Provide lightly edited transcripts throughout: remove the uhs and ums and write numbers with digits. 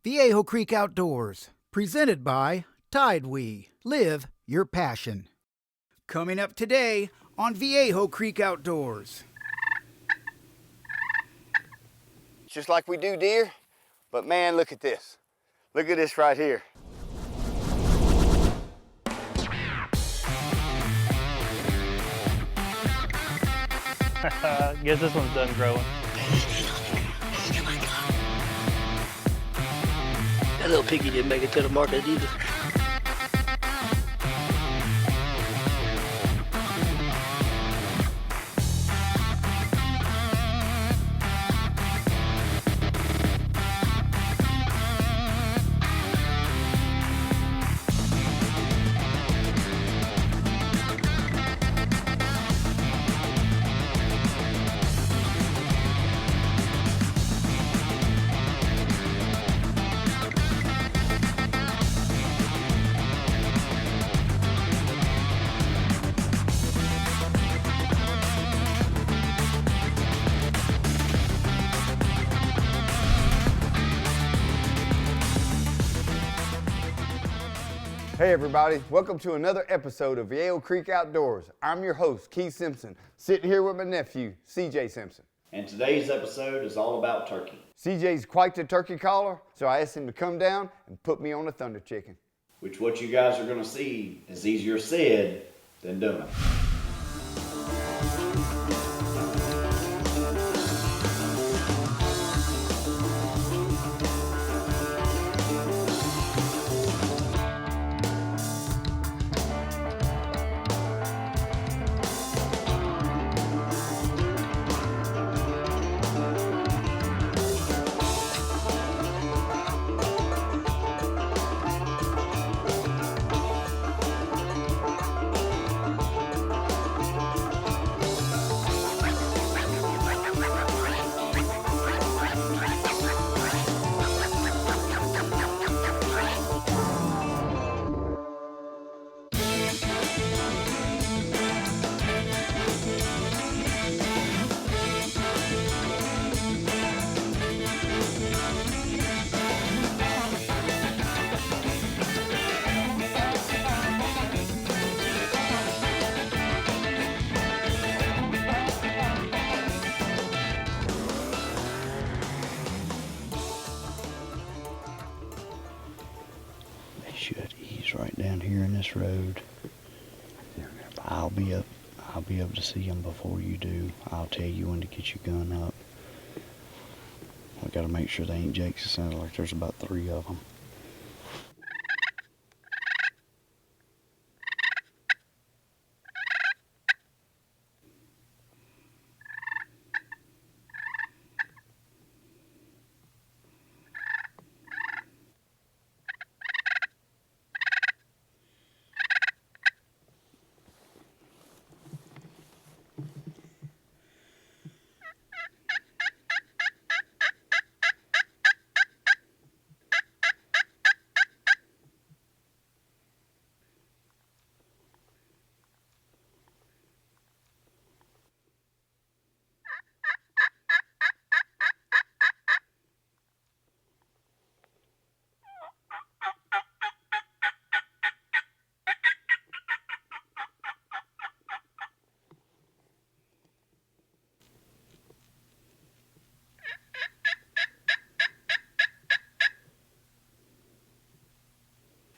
Viejo Creek Outdoors, presented by 𝘕𝘕. Live your passion. Coming up today on Viejo Creek Outdoors. Just like we do deer, but man, look at this. Look at this right here. Guess this one's done growing. That little piggy didn't make it to the market either. Hey everybody, welcome to another episode of Viejo Creek Outdoors. I'm your host, Keith Simpson, sitting here with my nephew, CJ Simpson. And today's episode is all about turkey. CJ's quite the turkey caller, so I asked him to come down and put me on a thunder chicken. Which what you guys are gonna see is easier said than done. Should ease right down here in this road. I'll be up to see them before you do. I'll tell you when to get your gun up. We gotta make sure they ain't jakes. It sounds like there's about 3 of them.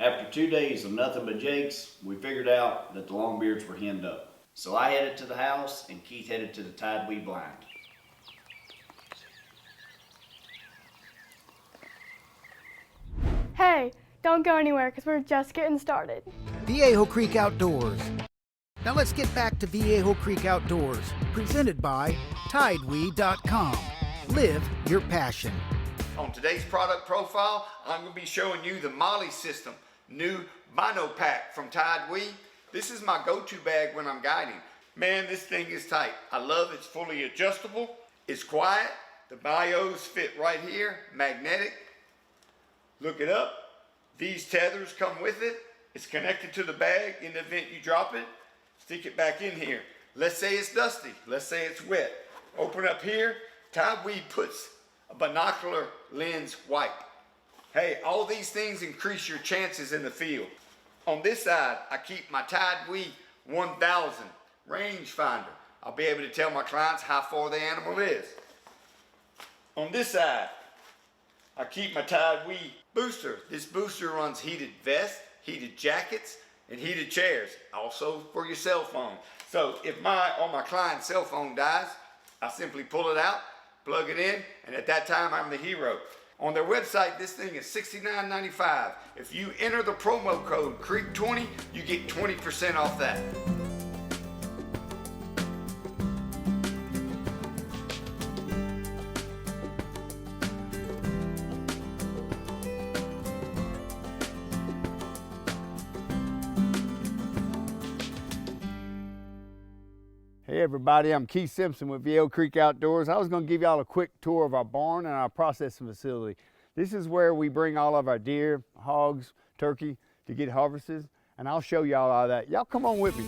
After 2 days of nothing but jakes, we figured out that the longbeards were henned up. So I headed to the house and Keith headed to the 𝘕𝑕 blind. Hey, don't go anywhere because we're just getting started. Viejo Creek Outdoors. Now let's get back to Viejo Creek Outdoors, presented by 𝘕𝑕.com. Live your passion. On today's product profile, I'm going to be showing you the MOLLE system, new Bino Pack from 𝘕𝑕. This is my go-to bag when I'm guiding. Man, this thing is tight. I love it's fully adjustable. It's quiet. The bios fit right here, magnetic. Look it up. These tethers come with it. It's connected to the bag in the event you drop it. Stick it back in here. Let's say it's dusty. Let's say it's wet. Open up here. 𝘕𝑕 puts a binocular lens wipe. Hey, all these things increase your chances in the field. On this side, I keep my 𝘕𝐻𝐻𝐿 1000 rangefinder. I'll be able to tell my clients how far the animal is. On this side, I keep my 𝘕𝐻𝐻𝐿 booster. This booster runs heated vests, heated jackets, and heated chairs, also for your cell phone. So if my client's cell phone dies, I simply pull it out, plug it in, and at that time I'm the hero. On their website, this thing is $69.95. If you enter the promo code CREEK20, you get 20% off that. Hey everybody, I'm Keith Simpson with Viejo Creek Outdoors. I was going to give y'all a quick tour of our barn and our processing facility. This is where we bring all of our deer, hogs, turkey to get harvested, and I'll show y'all all that. Y'all come on with me.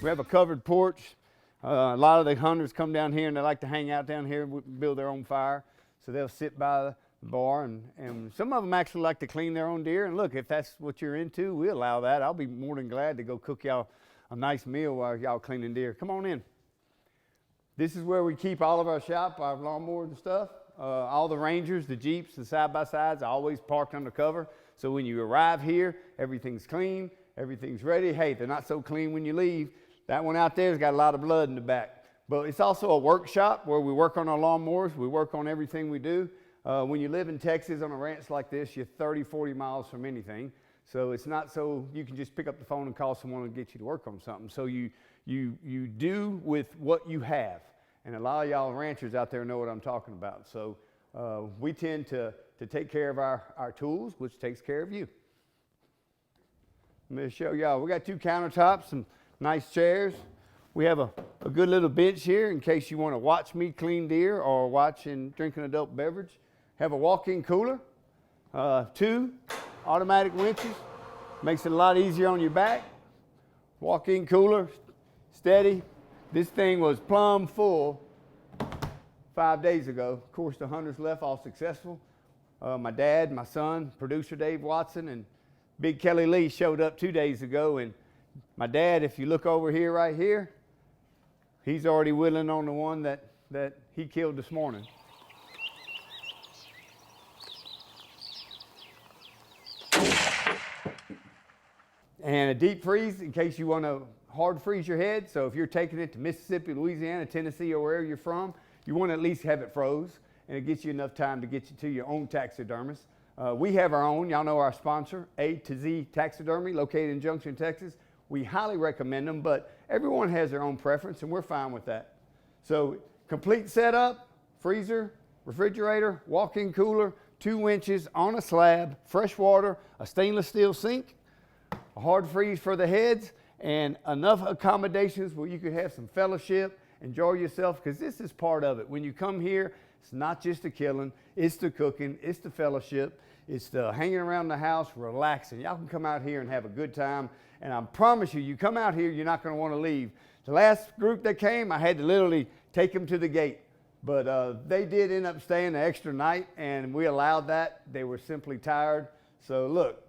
We have a covered porch. A lot of the hunters come down here and they like to hang out down here, build their own fire. So they'll sit by the bar, and some of them actually like to clean their own deer. And look, if that's what you're into, we allow that. I'll be more than glad to go cook y'all a nice meal while y'all cleaning deer. Come on in. This is where we keep all of our shop, our lawnmowers and stuff. All the Rangers, the Jeeps, the side-by-sides, always parked under cover. So when you arrive here, everything's clean, everything's ready. Hey, they're not so clean when you leave. That one out there's got a lot of blood in the back. But it's also a workshop where we work on our lawnmowers. We work on everything we do. When you live in Texas on a ranch like this, you're 30, 40 miles from anything. So it's not so you can just pick up the phone and call someone and get you to work on something. So you do with what you have. And a lot of y'all ranchers out there know what I'm talking about. So we tend to take care of our tools, which takes care of you. Let me show y'all. We got 2 countertops, some nice chairs. We have a good little bench here in case you want to watch me clean deer or watch and drink an adult beverage. Have a walk-in cooler, 2 automatic winches, makes it a lot easier on your back. Walk-in cooler, steady. This thing was plumb full 5 days ago. Of course, the hunters left all successful. My dad, my son, producer Dave Watson, and Big Kelly Lee showed up 2 days ago. And my dad, if you look over here, right here, he's already whittling on the one that he killed this morning. And a deep freeze in case you want to hard freeze your head. So if you're taking it to Mississippi, Louisiana, Tennessee, or wherever you're from, you want to at least have it froze, and it gets you enough time to get you to your own taxidermist. We have our own. Y'all know our sponsor, A-to-Z Taxidermy, located in Junction, Texas. We highly recommend them, but everyone has their own preference, and we're fine with that. So complete setup, freezer, refrigerator, walk-in cooler, 2 winches on a slab, fresh water, a stainless steel sink, a hard freeze for the heads, and enough accommodations where you could have some fellowship, enjoy yourself, because this is part of it. When you come here, it's not just the killing, it's the cooking, it's the fellowship, it's the hanging around the house, relaxing. Y'all can come out here and have a good time, and I promise you, you come out here, you're not going to want to leave. The last group that came, I had to literally take them to the gate, but they did end up staying the extra night, and we allowed that. They were simply tired. So look,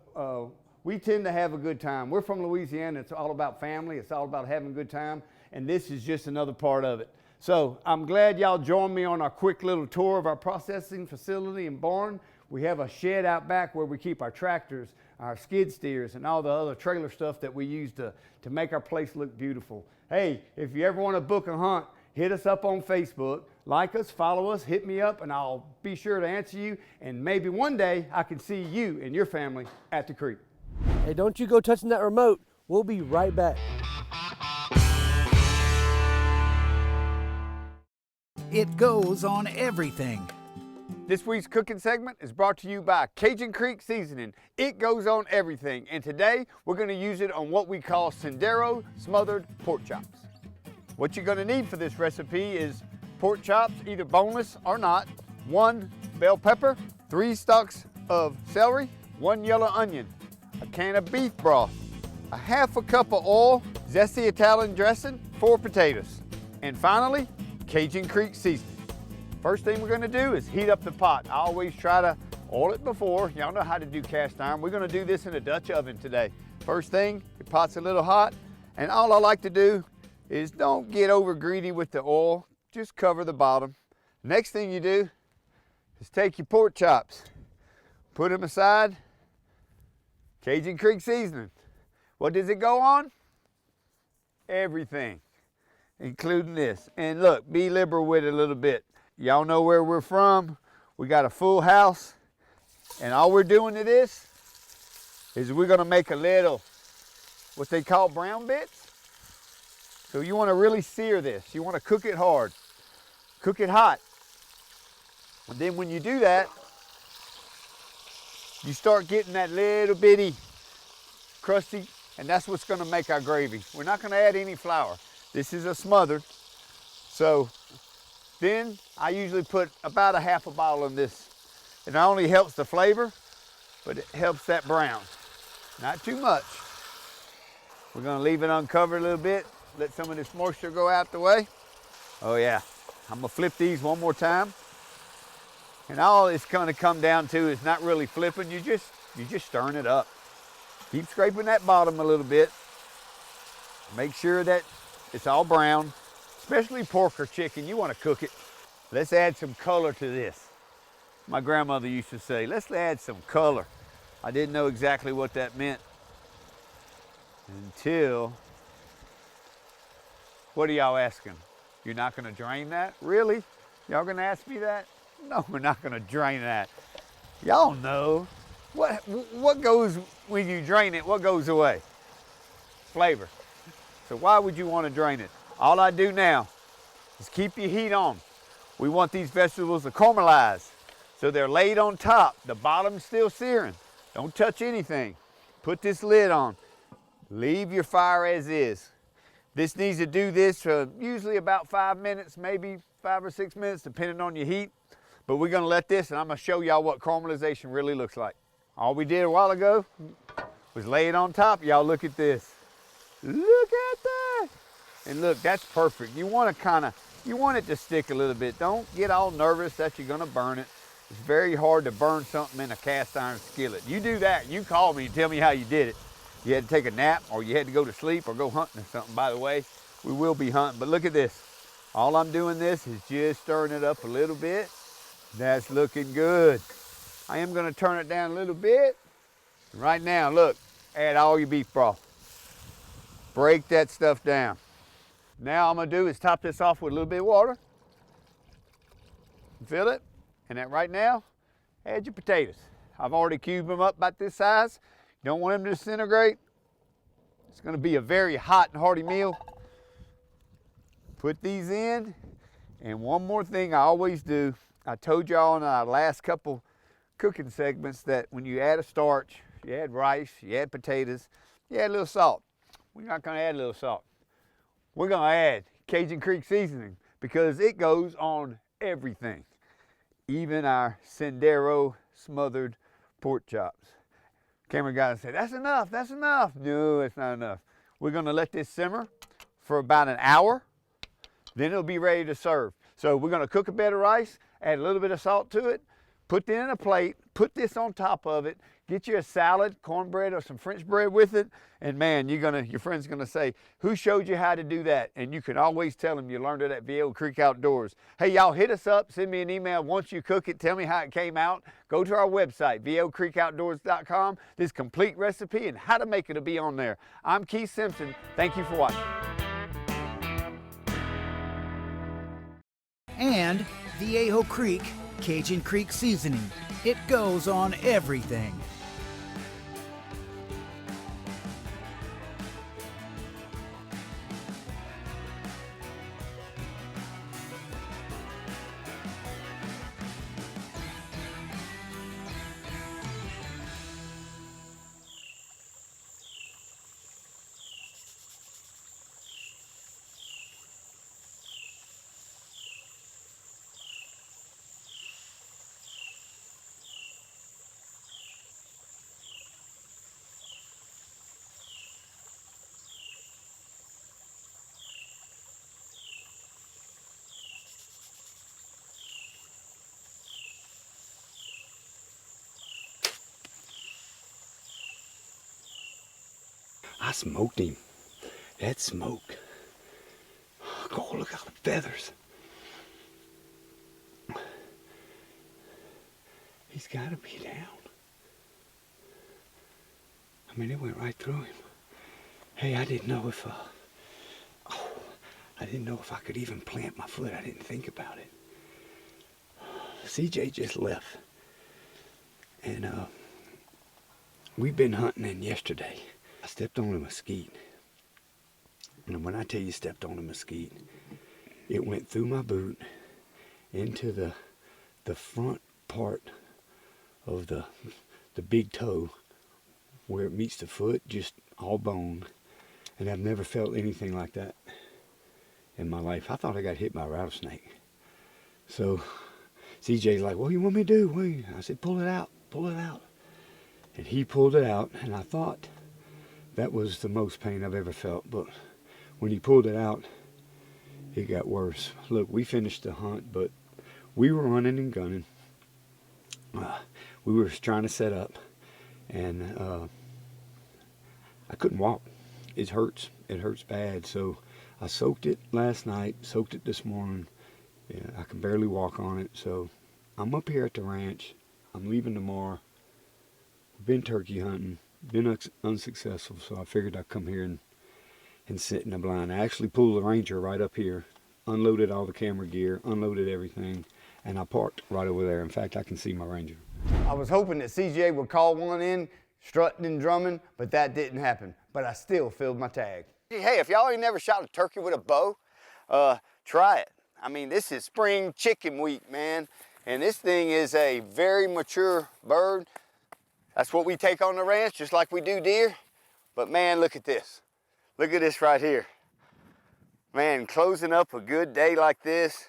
we tend to have a good time. We're from Louisiana. It's all about family. It's all about having a good time. And this is just another part of it. So I'm glad y'all joined me on our quick little tour of our processing facility and barn. We have a shed out back where we keep our tractors, our skid steers, and all the other trailer stuff that we use to make our place look beautiful. Hey, if you ever want to book a hunt, hit us up on Facebook, like us, follow us, hit me up, and I'll be sure to answer you. And maybe one day I can see you and your family at the creek. Hey, don't you go touching that remote. We'll be right back. It goes on everything. This week's cooking segment is brought to you by Cajun Creek Seasoning. It goes on everything, and today we're going to use it on what we call Sendero smothered pork chops. What you're going to need for this recipe is pork chops, either boneless or not, 1 bell pepper, 3 stalks of celery, 1 yellow onion, a can of beef broth, a half a cup of oil, zesty Italian dressing, 4 potatoes, and finally, Cajun Creek Seasoning. First thing we're gonna do is heat up the pot. I always try to oil it before. Y'all know how to do cast iron. We're gonna do this in a Dutch oven today. First thing, your pot's a little hot, and all I like to do is don't get over greedy with the oil, just cover the bottom. Next thing you do is take your pork chops, put them aside, Cajun Creek seasoning. What does it go on? Everything, including this. And look, be liberal with it a little bit. Y'all know where we're from. We got a full house, and all we're doing to this is we're gonna make a little, what they call brown bits. So you wanna really sear this. You wanna cook it hard, cook it hot. And then when you do that, you start getting that little bitty crusty, and that's what's gonna make our gravy. We're not gonna add any flour. This is a smothered. So then I usually put about a half a bottle in this. It not only helps the flavor, but it helps that brown. Not too much. We're gonna leave it uncovered a little bit, let some of this moisture go out the way. Oh yeah, I'm gonna flip these one more time. And all it's gonna come down to is not really flipping, you're just stirring it up. Keep scraping that bottom a little bit. Make sure that it's all brown, especially pork or chicken, you wanna cook it. Let's add some color to this. My grandmother used to say, let's add some color. I didn't know exactly what that meant until, what are y'all asking? You're not gonna drain that? Really? Y'all gonna ask me that? No, we're not gonna drain that. Y'all know. What goes when you drain it, what goes away? Flavor. So why would you wanna drain it? All I do now is keep your heat on. We want these vegetables to caramelize. So they're laid on top, the bottom's still searing. Don't touch anything. Put this lid on. Leave your fire as is. This needs to do this for usually about 5 minutes, maybe 5 or 6 minutes, depending on your heat. But we're gonna let this, and I'm gonna show y'all what caramelization really looks like. All we did a while ago was lay it on top. Y'all look at this. Look at that. And look, that's perfect. You want it to stick a little bit. Don't get all nervous that you're gonna burn it. It's very hard to burn something in a cast iron skillet. You do that, you call me and tell me how you did it. You had to take a nap, or you had to go to sleep, or go hunting or something. By the way, we will be hunting, but look at this. All I'm doing this is just stirring it up a little bit. That's looking good. I am gonna turn it down a little bit. Right now, look, add all your beef broth. Break that stuff down. Now all I'm gonna do is top this off with a little bit of water. Fill it, and then right now, add your potatoes. I've already cubed them up about this size. You don't want them to disintegrate. It's gonna be a very hot and hearty meal. Put these in, and one more thing I always do, I told y'all in our last couple cooking segments that when you add a starch, you add rice, you add potatoes, you add a little salt. We're not gonna add a little salt. We're gonna add Cajun Creek seasoning because it goes on everything, even our 𝘊𝘓𝘓 smothered pork chops. Camera guy said, that's enough, that's enough. No, it's not enough. We're gonna let this simmer for about an hour, then it'll be ready to serve. So we're gonna cook a bed of rice, add a little bit of salt to it, put it in a plate, put this on top of it, get you a salad, cornbread or some French bread with it, and man, your friend's gonna say, who showed you how to do that? And you can always tell them you learned it at Viejo Creek Outdoors. Hey, y'all hit us up, send me an email once you cook it, tell me how it came out. Go to our website, 𝑉𝐴𝐿𝐶REEKOutdoors.com. This complete recipe and how to make it will be on there. I'm Keith Simpson, thank you for watching. And Viejo Creek Cajun Creek seasoning. It goes on everything. I smoked him. That smoke. Oh, look at the feathers. He's got to be down. I mean, it went right through him. Hey, I didn't know if, I didn't know if I could even plant my foot. I didn't think about it. CJ just left. And, we've been hunting in yesterday. I stepped on a mesquite. And when I tell you stepped on a mesquite, it went through my boot into the front part of the big toe where it meets the foot, just all bone. And I've never felt anything like that in my life. I thought I got hit by a rattlesnake. So CJ's like, what do you want me to do? I said, pull it out, pull it out. And he pulled it out, and I thought that was the most pain I've ever felt. But when he pulled it out, it got worse. Look, we finished the hunt, but we were running and gunning. We were trying to set up, and I couldn't walk. It hurts. It hurts bad. So I soaked it last night, soaked it this morning. Yeah, I can barely walk on it. So I'm up here at the ranch. I'm leaving tomorrow. Been turkey hunting, been unsuccessful, so I figured I'd come here and sit in the blind. I actually pulled the Ranger right up here, unloaded all the camera gear, unloaded everything, and I parked right over there. In fact, I can see my Ranger. I was hoping that CJ would call one in, strutting and drumming, but that didn't happen. But I still filled my tag. Hey, if y'all ain't never shot a turkey with a bow, try it. I mean, this is spring chicken week, man, and this thing is a very mature bird. That's what we take on the ranch, just like we do deer. But man, look at this. Look at this right here. Man, closing up a good day like this.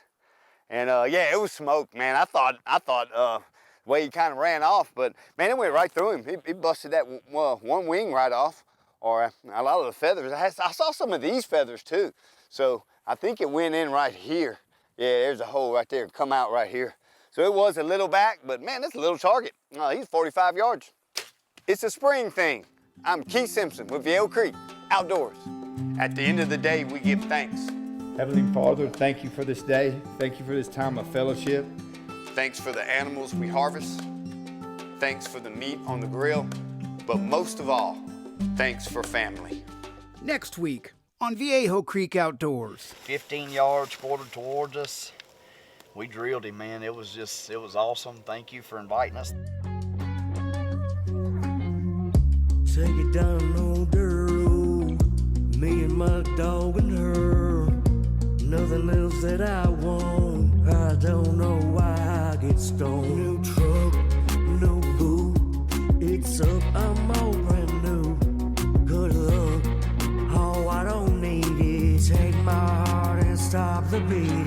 And yeah, it was smoke, man. I thought the way he kind of ran off, but man, it went right through him. He busted that one wing right off, or a lot of the feathers. I saw some of these feathers too. So I think it went in right here. Yeah, there's a hole right there, come out right here. So it was a little back, but man, that's a little target. He's 45 yards. It's a spring thing. I'm Keith Simpson with Viejo Creek Outdoors. At the end of the day, we give thanks. Heavenly Father, thank you for this day. Thank you for this time of fellowship. Thanks for the animals we harvest. Thanks for the meat on the grill. But most of all, thanks for family. Next week on Viejo Creek Outdoors. 15 yards quartered towards us. We drilled him, man. It was awesome. Thank you for inviting us. Take it down on dirt road, me and my dog and her. Nothing else that I want. I don't know why I get stoned. New truck, no boot. It's up, I'm all brand new. Good luck. All I don't need is take my heart and stop the beat.